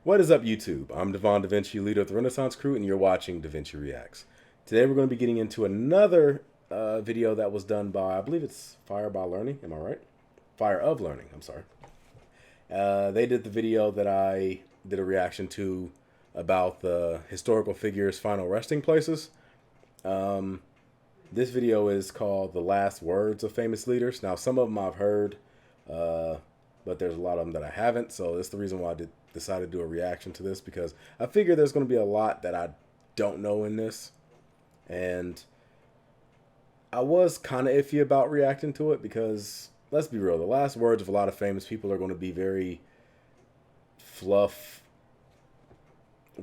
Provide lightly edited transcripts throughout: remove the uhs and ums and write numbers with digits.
What is up, YouTube? I'm Devon DaVinci, leader of the Renaissance Crew, and you're watching DaVinci Reacts. Today we're going to be getting into another video that was done by, I believe it's Fire by Learning, am I right? Fire of Learning, I'm sorry. They did the video that I did a reaction to about the historical figures' final resting places. This video is called The Last Words of Famous Leaders. Now, some of them I've heard, but there's a lot of them that I haven't, so that's the reason why I decided to do a reaction to this, because I figure there's going to be a lot that I don't know in this, and I was kind of iffy about reacting to it because, let's be real, the last words of a lot of famous people are going to be very fluff,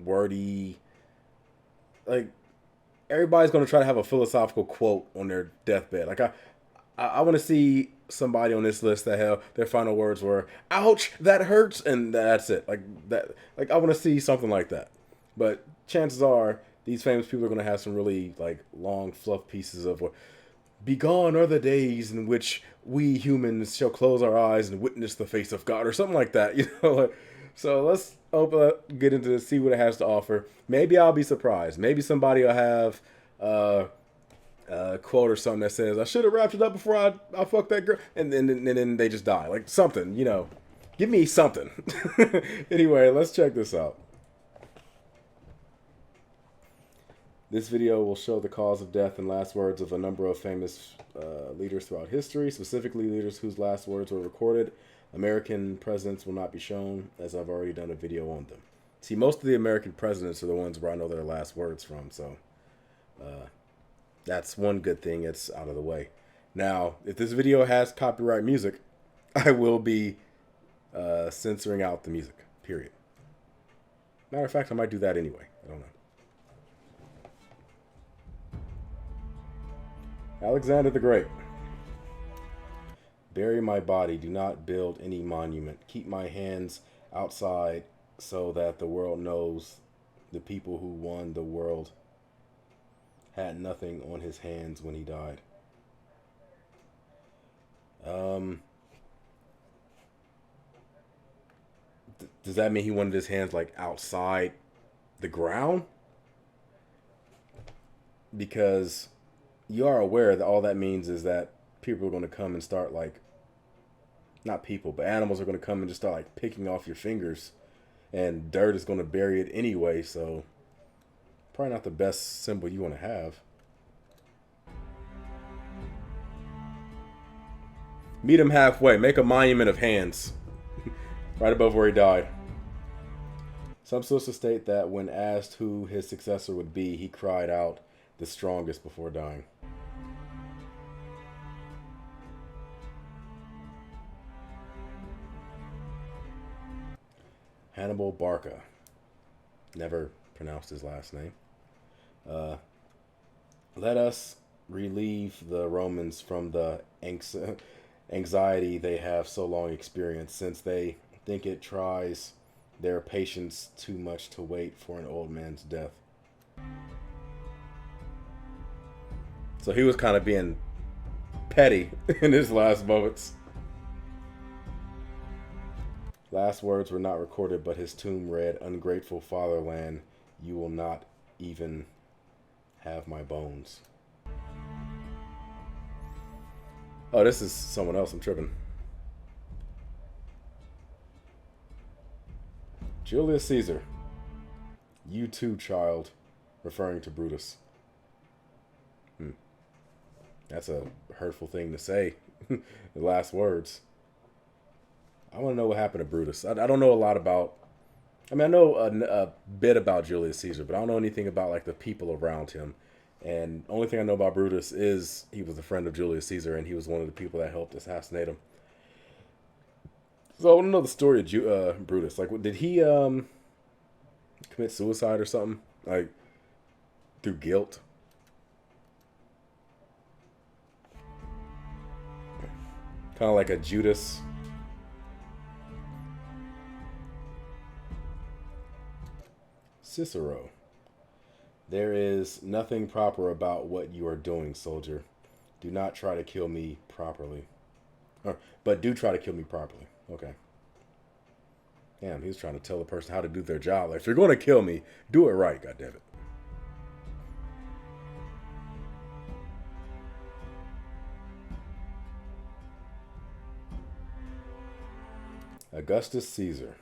wordy, like everybody's going to try to have a philosophical quote on their deathbed. Like I want to see somebody on this list that have their final words were "ouch, that hurts," and that's it. Like that. Like I want to see something like that. But chances are these famous people are going to have some really like long fluff pieces of "Begone are the days in which we humans shall close our eyes and witness the face of God," or something like that. You know. Like, so let's open up, get into this, see what it has to offer. Maybe I'll be surprised. Maybe somebody will have quote or something that says, "I should have wrapped it up before I fucked that girl," and then they just die. Like something, you know. Give me something. Anyway, let's check this out. This video will show the cause of death and last words of a number of famous leaders throughout history, specifically leaders whose last words were recorded. American presidents will not be shown, as I've already done a video on them. See, most of the American presidents are the ones where I know their last words from, so that's one good thing it's out of the way. Now, if this video has copyright music, I will be censoring out the music, period. Matter of fact, I might do that anyway. I don't know. Alexander the Great. Bury my body. Do not build any monument. Keep my hands outside so that the world knows the people who won the world had nothing on his hands when he died. Does that mean he wanted his hands like outside the ground? Because you are aware that all that means is that people are going to come and start like, not people, but animals are going to come and just start like picking off your fingers, and dirt is going to bury it anyway, so probably not the best symbol you want to have. Meet him halfway. Make a monument of hands right above where he died. Some sources state that when asked who his successor would be, he cried out, "The strongest," before dying. Hannibal Barca. Never pronounced his last name. Let us relieve the Romans from the anxiety they have so long experienced, since they think it tries their patience too much to wait for an old man's death. So he was kind of being petty in his last moments. Last words were not recorded, but his tomb read, "Ungrateful fatherland, you will not even have my bones." Oh, this is someone else. I'm tripping. Julius Caesar. "You too, child," referring to Brutus. That's a hurtful thing to say. The last words. I want to know what happened to Brutus. I don't know a lot about... I mean, I know a bit about Julius Caesar, but I don't know anything about like the people around him. And the only thing I know about Brutus is he was a friend of Julius Caesar, and he was one of the people that helped assassinate him. So I want to know the story of Brutus. Like, did he commit suicide or something? Like, through guilt? Kind of like a Judas. Cicero. There is nothing proper about what you are doing, soldier. Do not try to kill me properly. But do try to kill me properly. Okay. Damn, he was trying to tell the person how to do their job. Like, if you're going to kill me, do it right, goddammit. Augustus Caesar.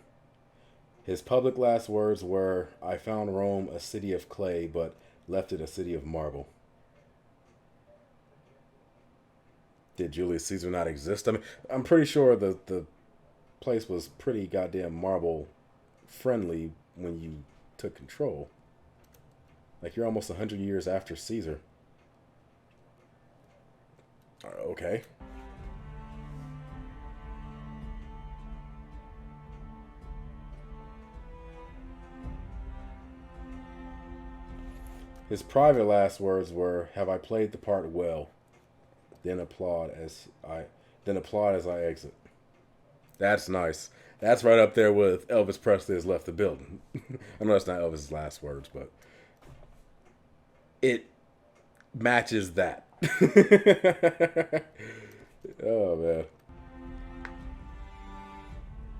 His public last words were, "I found Rome a city of clay, but left it a city of marble." Did Julius Caesar not exist? I mean, I'm pretty sure the place was pretty goddamn marble friendly when you took control. Like, you're almost 100 years after Caesar. Okay. His private last words were, "Have I played the part well? Then applaud as I exit." That's nice. That's right up there with Elvis Presley has left the building. I know that's not Elvis's last words, but it matches that. Oh man.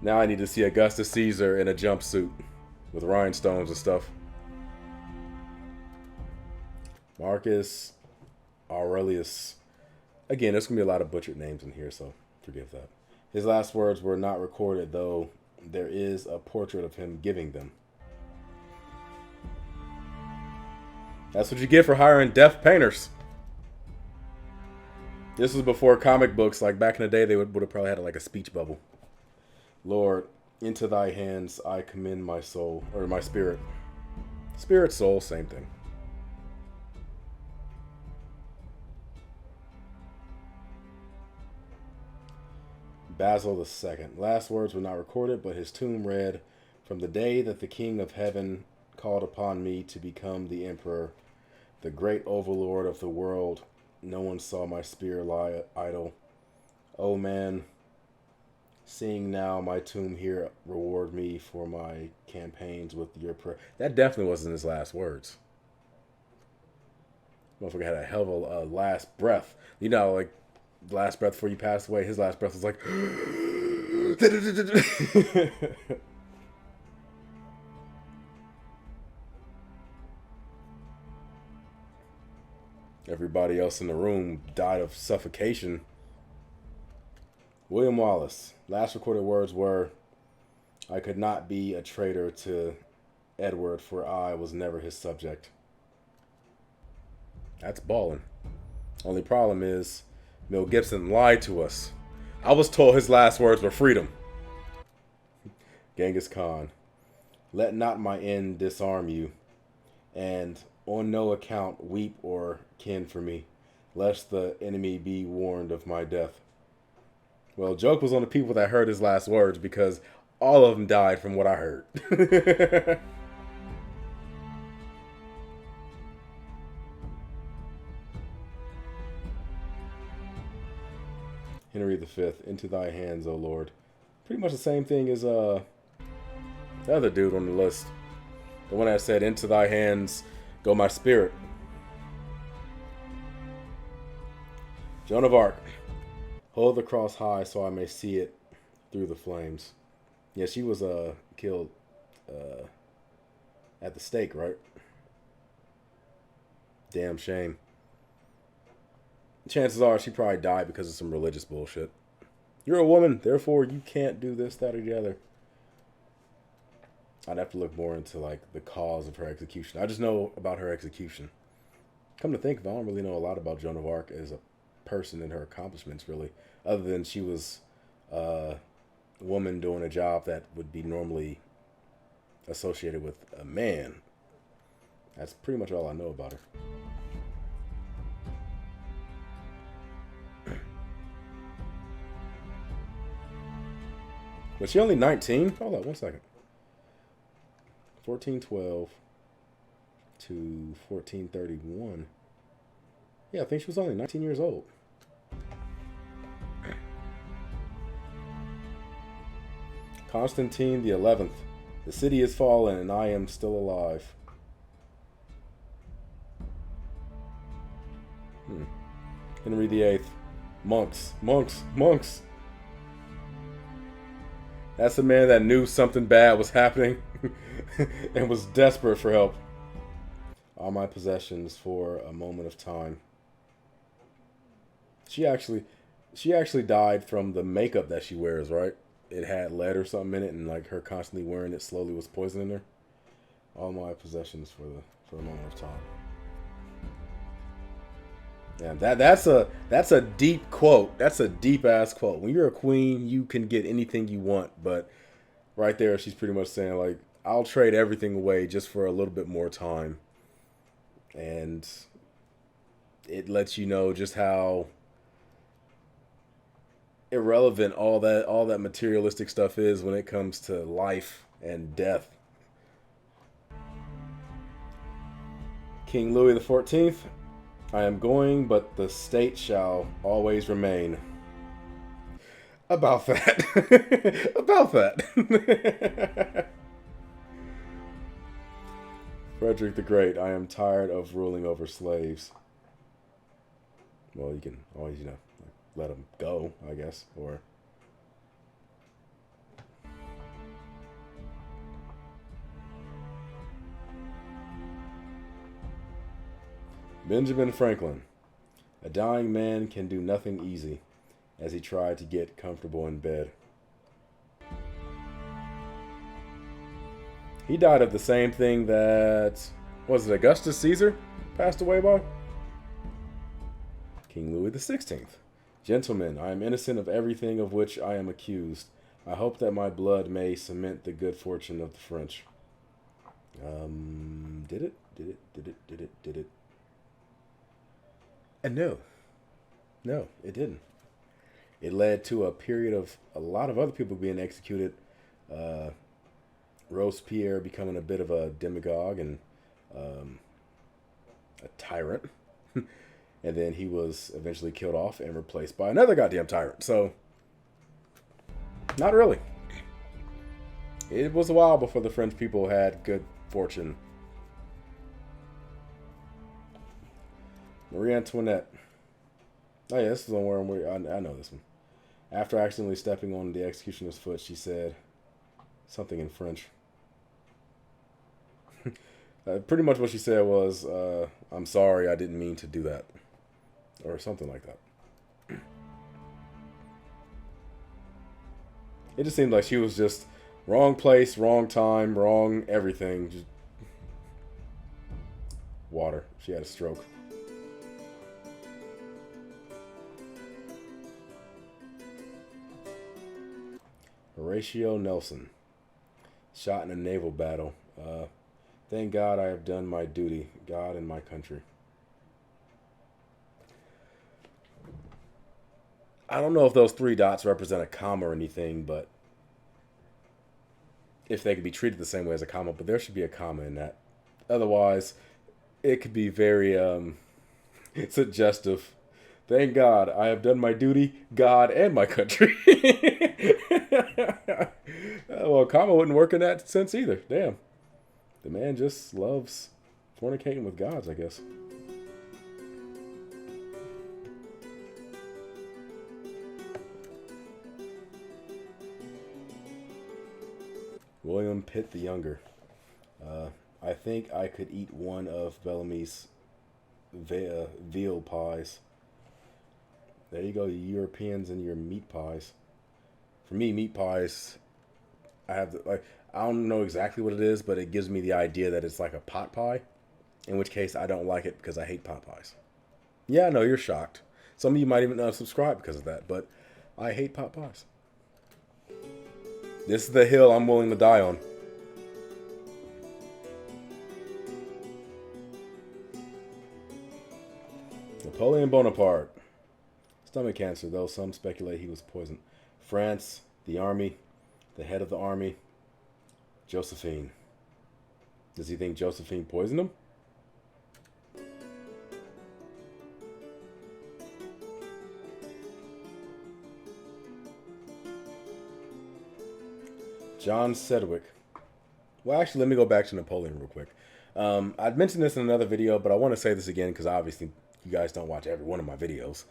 Now I need to see Augustus Caesar in a jumpsuit with rhinestones and stuff. Marcus Aurelius. Again, there's going to be a lot of butchered names in here, so forgive that. His last words were not recorded, though there is a portrait of him giving them. That's what you get for hiring deaf painters. This was before comic books. Like, back in the day, they would have probably had like a speech bubble. Lord, into thy hands I commend my soul, or my spirit. Spirit, soul, same thing. Basil II. Last words were not recorded, but his tomb read, "From the day that the King of Heaven called upon me to become the Emperor, the great overlord of the world, no one saw my spear lie idle. Oh man, seeing now my tomb here, reward me for my campaigns with your prayer." That definitely wasn't his last words. Motherfucker had a hell of a last breath. You know, like, the last breath before you passed away, his last breath was like... Everybody else in the room died of suffocation. William Wallace. Last recorded words were, "I could not be a traitor to Edward, for I was never his subject." That's ballin'. Only problem is, Mel Gibson lied to us. I was told his last words were freedom. Genghis Khan. Let not my end disarm you, and on no account weep or kin for me, lest the enemy be warned of my death. Well, joke was on the people that heard his last words, because all of them died from what I heard. Henry V. Into thy hands, O Lord. Pretty much the same thing as the other dude on the list. The one that said, "Into thy hands go my spirit." Joan of Arc. Hold the cross high so I may see it through the flames. Yeah, she was killed at the stake, right? Damn shame. Chances are she probably died because of some religious bullshit. You're a woman, therefore you can't do this, that, or the other. I'd have to look more into like the cause of her execution. I just know about her execution. Come to think of it, I don't really know a lot about Joan of Arc as a person and her accomplishments, really, other than she was a woman doing a job that would be normally associated with a man. That's pretty much all I know about her. Was she only 19? Hold on, 1 second. 1412 to 1431. Yeah, I think she was only 19 years old. Constantine XI. The city is fallen and I am still alive. Henry VIII. Monks, monks, monks. That's a man that knew something bad was happening and was desperate for help. All my possessions for a moment of time. She actually died from the makeup that she wears, right? It had lead or something in it, and like her constantly wearing it slowly was poisoning her. All my possessions for a moment of time. Yeah, that's a deep quote. That's a deep ass quote. When you're a queen, you can get anything you want, but right there, she's pretty much saying like, I'll trade everything away just for a little bit more time, and it lets you know just how irrelevant all that materialistic stuff is when it comes to life and death. King Louis XIV. I am going, but the state shall always remain. About that. About that. Frederick the Great. I am tired of ruling over slaves. Well, you can always, let them go, I guess. Or Benjamin Franklin. A dying man can do nothing easy, as he tried to get comfortable in bed. He died of the same thing that, was it Augustus Caesar passed away by? King Louis XVI. Gentlemen, I am innocent of everything of which I am accused. I hope that my blood may cement the good fortune of the French. Did it? And no, it didn't. It led to a period of a lot of other people being executed. Robespierre becoming a bit of a demagogue and a tyrant. And then he was eventually killed off and replaced by another goddamn tyrant. So, not really. It was a while before the French people had good fortune. Marie Antoinette. Oh yeah, this is one where I know this one. After accidentally stepping on the executioner's foot, she said something in French. Pretty much what she said was, I'm sorry, I didn't mean to do that. Or something like that. It just seemed like she was just wrong place, wrong time, wrong everything. Just water. She had a stroke. Horatio Nelson. Shot in a naval battle. Thank God I have done my duty. God and my country. I don't know if those three dots represent a comma or anything, but if they could be treated the same way as a comma, but there should be a comma in that. Otherwise, it could be very suggestive. Thank God I have done my duty, God and my country. Well, comma wouldn't work in that sense either. Damn. The man just loves fornicating with gods, I guess. William Pitt the Younger. I think I could eat one of Bellamy's veal pies. There you go, you Europeans and your meat pies. For me, meat pies, I don't know exactly what it is, but it gives me the idea that it's like a pot pie. In which case, I don't like it because I hate pot pies. Yeah, I know, you're shocked. Some of you might even unsubscribe because of that, but I hate pot pies. This is the hill I'm willing to die on. Napoleon Bonaparte. Stomach cancer, though some speculate he was poisoned. France, the army, the head of the army, Josephine. Does he think Josephine poisoned him? John Sedgwick. Well, actually, let me go back to Napoleon real quick. I'd mentioned this in another video, but I want to say this again because obviously you guys don't watch every one of my videos.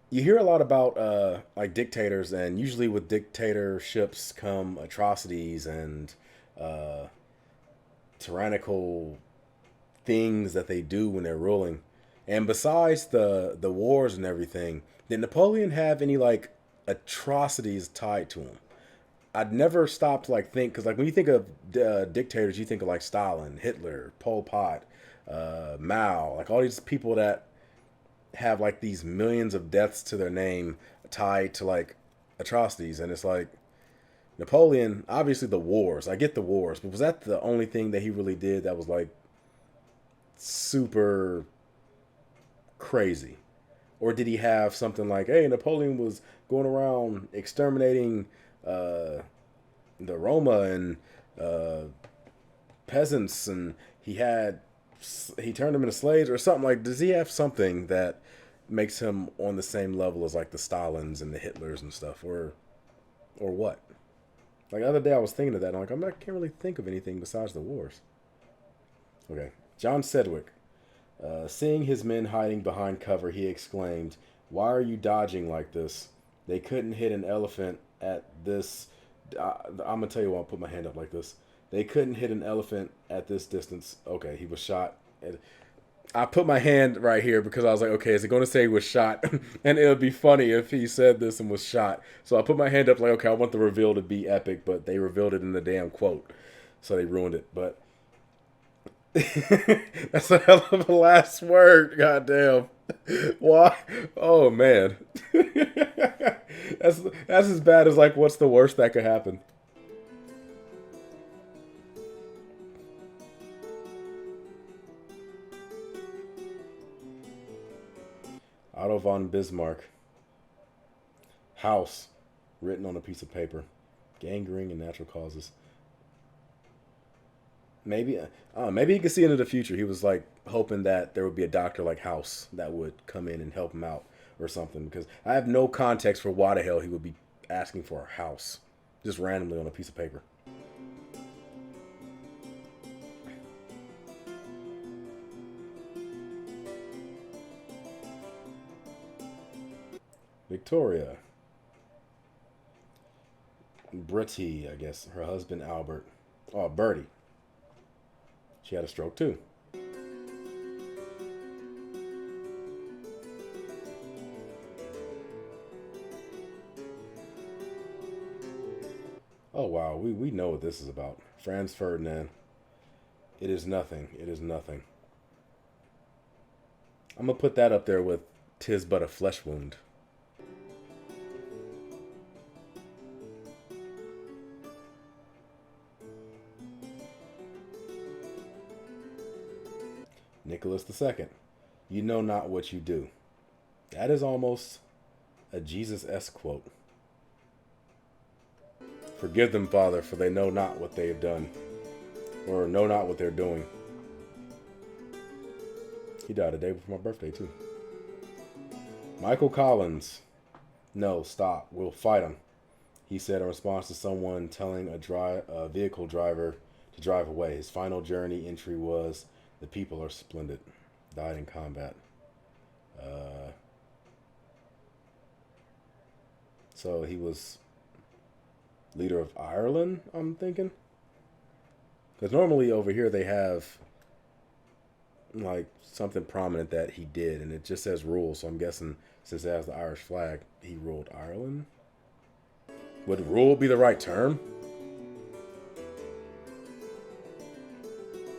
You hear a lot about like dictators, and usually with dictatorships come atrocities and uh, tyrannical things that they do when they're ruling. And besides the wars and everything, did Napoleon have any like atrocities tied to him? I'd never stopped to like think, because like when you think of dictators, you think of like Stalin, Hitler, Pol Pot, Mao, like all these people that have like these millions of deaths to their name tied to like atrocities, and it's like Napoleon. Obviously, the wars. I get the wars, but was that the only thing that he really did that was like super crazy? Or did he have something like, hey, Napoleon was going around exterminating uh, the Roma and uh, peasants, and he turned them into slaves or something? Like, does he have something that makes him on the same level as like the Stalins and the Hitlers and stuff, or what? Like the other day, I was thinking of that. And I'm like, I can't really think of anything besides the wars. Okay, John Sedgwick. Seeing his men hiding behind cover, he exclaimed, "Why are you dodging like this? They couldn't hit an elephant at this." I'm gonna tell you why I'll put my hand up like this. They couldn't hit an elephant at this distance. Okay, he was shot. And I put my hand right here because I was like, okay, is it going to say he was shot? And it would be funny if he said this and was shot. So I put my hand up like, okay, I want the reveal to be epic, but they revealed it in the damn quote. So they ruined it. But that's a hell of a last word. Goddamn. Why? Oh man. That's as bad as like what's the worst that could happen. Otto von Bismarck. House. Written on a piece of paper. Gangrene and natural causes. Maybe maybe he could see into the future. He was like hoping that there would be a doctor like House that would come in and help him out or something. Because I have no context for why the hell he would be asking for a house just randomly on a piece of paper. Victoria, Bretty, I guess her husband Albert. Oh, Bertie. She had a stroke too. Oh wow, we know what this is about. Franz Ferdinand. It is nothing. It is nothing. I'm gonna put that up there with "Tis but a flesh wound." Nicholas II. You know not what you do. That is almost a Jesus-esque quote. Forgive them, Father, for they know not what they have done, or know not what they're doing. He died a day before my birthday, too. Michael Collins. No, stop. We'll fight him, he said in response to someone telling a vehicle driver to drive away. His final journey entry was, "The people are splendid." Died in combat. Uh, so he was leader of Ireland, I'm thinking. Because normally over here they have like something prominent that he did, and it just says rule. So I'm guessing since it has the Irish flag, he ruled Ireland. Would rule be the right term?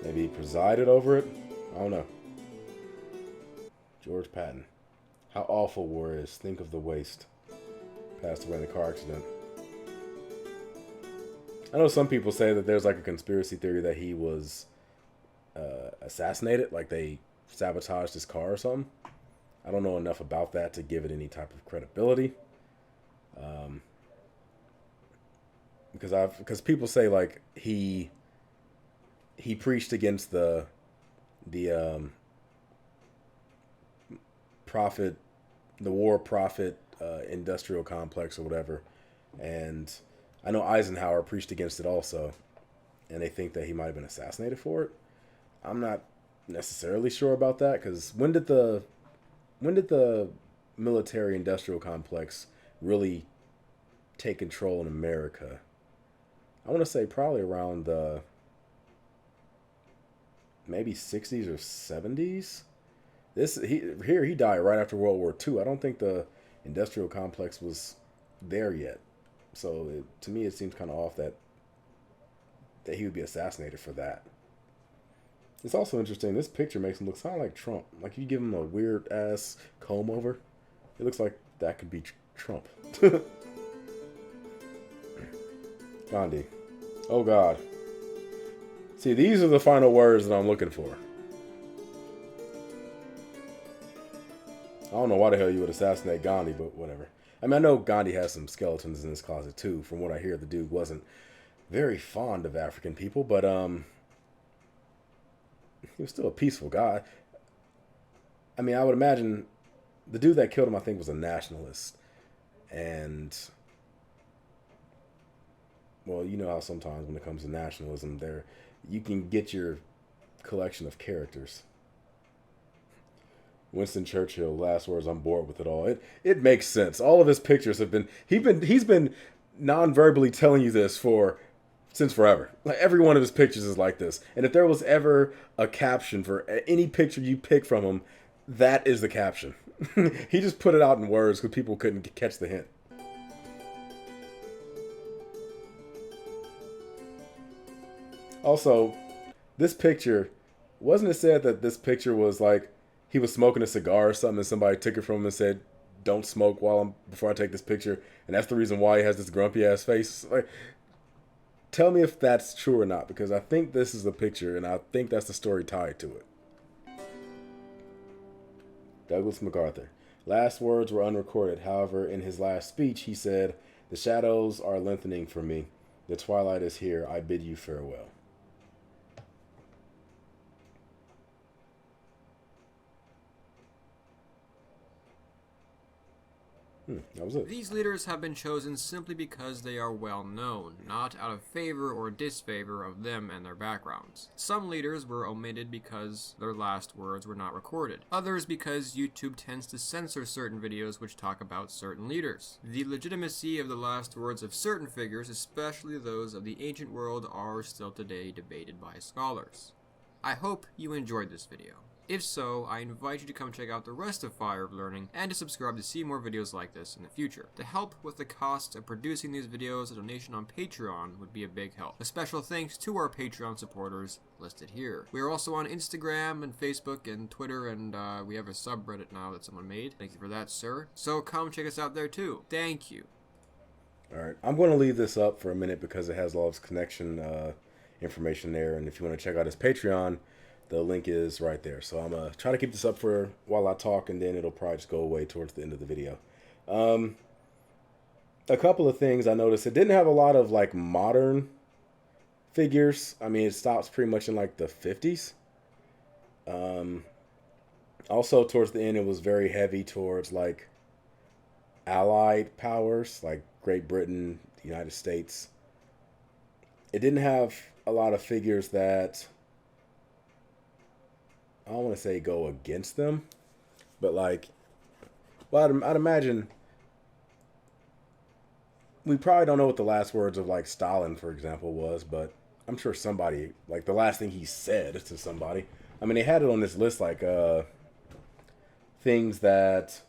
Maybe he presided over it? I don't know. George Patton. How awful war is. Think of the waste. Passed away in a car accident. I know some people say that there's like a conspiracy theory that he was assassinated, like they sabotaged his car or something. I don't know enough about that to give it any type of credibility. Um, because people say like he preached against the profit, the war profit industrial complex or whatever, and I know Eisenhower preached against it also, and they think that he might have been assassinated for it. I'm not necessarily sure about that because when did the military industrial complex really take control in America? I want to say probably around the maybe 60s or 70s. He died right after World War II. I don't think the industrial complex was there yet. So to me, it seems kind of off that he would be assassinated for that. It's also interesting. This picture makes him look kind of like Trump. Like you give him a weird ass comb over, it looks like that could be Trump. Gandhi. Oh God. See, these are the final words that I'm looking for. I don't know why the hell you would assassinate Gandhi, but whatever. I mean, I know Gandhi has some skeletons in his closet too. From what I hear, the dude wasn't very fond of African people, but he was still a peaceful guy. I mean, I would imagine the dude that killed him, I think, was a nationalist. And, well, you know how sometimes when it comes to nationalism, you can get your collection of characters. Winston Churchill, last words, I'm bored with it all. It makes sense. All of his pictures have been he's been non-verbally telling you this since forever. Like every one of his pictures is like this. And if there was ever a caption for any picture you pick from him, that is the caption. He just put it out in words because people couldn't catch the hint. Also, this picture, wasn't it said that this picture was like he was smoking a cigar or something and somebody took it from him and said, "Don't smoke before I take this picture," and that's the reason why he has this grumpy ass face? Like, tell me if that's true or not, because I think this is the picture and I think that's the story tied to it. Douglas MacArthur. Last words were unrecorded. However, in his last speech, he said, "The shadows are lengthening for me. The twilight is here. I bid you farewell." That was it. These leaders have been chosen simply because they are well known, not out of favor or disfavor of them and their backgrounds. Some leaders were omitted because their last words were not recorded. Others because YouTube tends to censor certain videos which talk about certain leaders. The legitimacy of the last words of certain figures, especially those of the ancient world, are still today debated by scholars. I hope you enjoyed this video. If so, I invite you to come check out the rest of Fire of Learning and to subscribe to see more videos like this in the future. To help with the cost of producing these videos, a donation on Patreon would be a big help. A special thanks to our Patreon supporters listed here. We are also on Instagram and Facebook and Twitter, and we have a subreddit now that someone made. Thank you for that, sir. So come check us out there too. Thank you. Alright, I'm going to leave this up for a minute because it has all of his connection information there, and if you want to check out his Patreon, the link is right there. So I'm going to try to keep this up for while I talk, and then it'll probably just go away towards the end of the video. A couple of things I noticed. It didn't have a lot of like modern figures. I mean, it stops pretty much in like the 50s. Also, towards the end, it was very heavy towards like allied powers like Great Britain, the United States. It didn't have a lot of figures that, I don't want to say go against them, but like, well, I'd imagine we probably don't know what the last words of like Stalin, for example, was, but I'm sure somebody, like the last thing he said to somebody. I mean, they had it on this list, like things that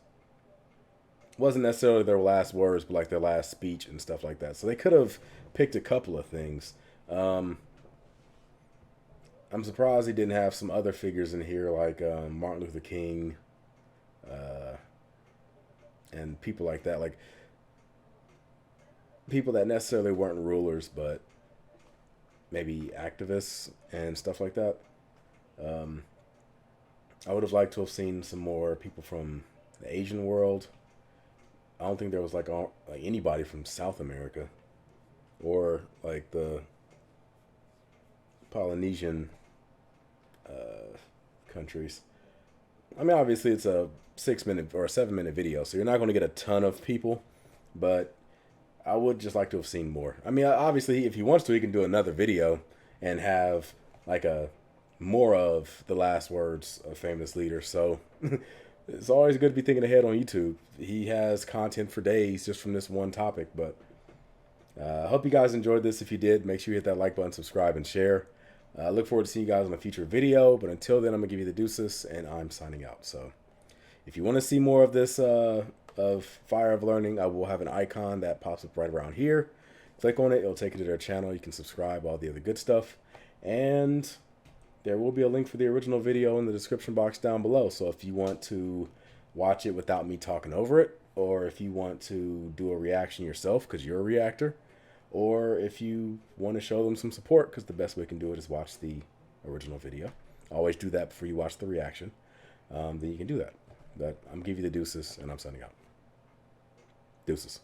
wasn't necessarily their last words, but like their last speech and stuff like that. So they could have picked a couple of things. I'm surprised he didn't have some other figures in here like Martin Luther King and people like that. Like people that necessarily weren't rulers, but maybe activists and stuff like that. I would have liked to have seen some more people from the Asian world. I don't think there was like anybody from South America or like the Polynesian countries. I mean, obviously it's a 6-minute or a 7-minute video, so you're not going to get a ton of people, but I would just like to have seen more. I mean, obviously if he wants to, he can do another video and have like more of the last words of famous leaders. So It's always good to be thinking ahead on YouTube. He has content for days just from this one topic. But I hope you guys enjoyed this. If you did, make sure you hit that like button, subscribe, and share. I look forward to seeing you guys on a future video. But until then, I'm going to give you the deuces, and I'm signing out. So if you want to see more of this of Fire of Learning, I will have an icon that pops up right around here. Click on it. It'll take you to their channel. You can subscribe, all the other good stuff. And there will be a link for the original video in the description box down below. So if you want to watch it without me talking over it, or if you want to do a reaction yourself because you're a reactor, or if you want to show them some support, because the best way you can do it is watch the original video. Always do that before you watch the reaction. Then you can do that. But I'm giving you the deuces, and I'm signing out. Deuces.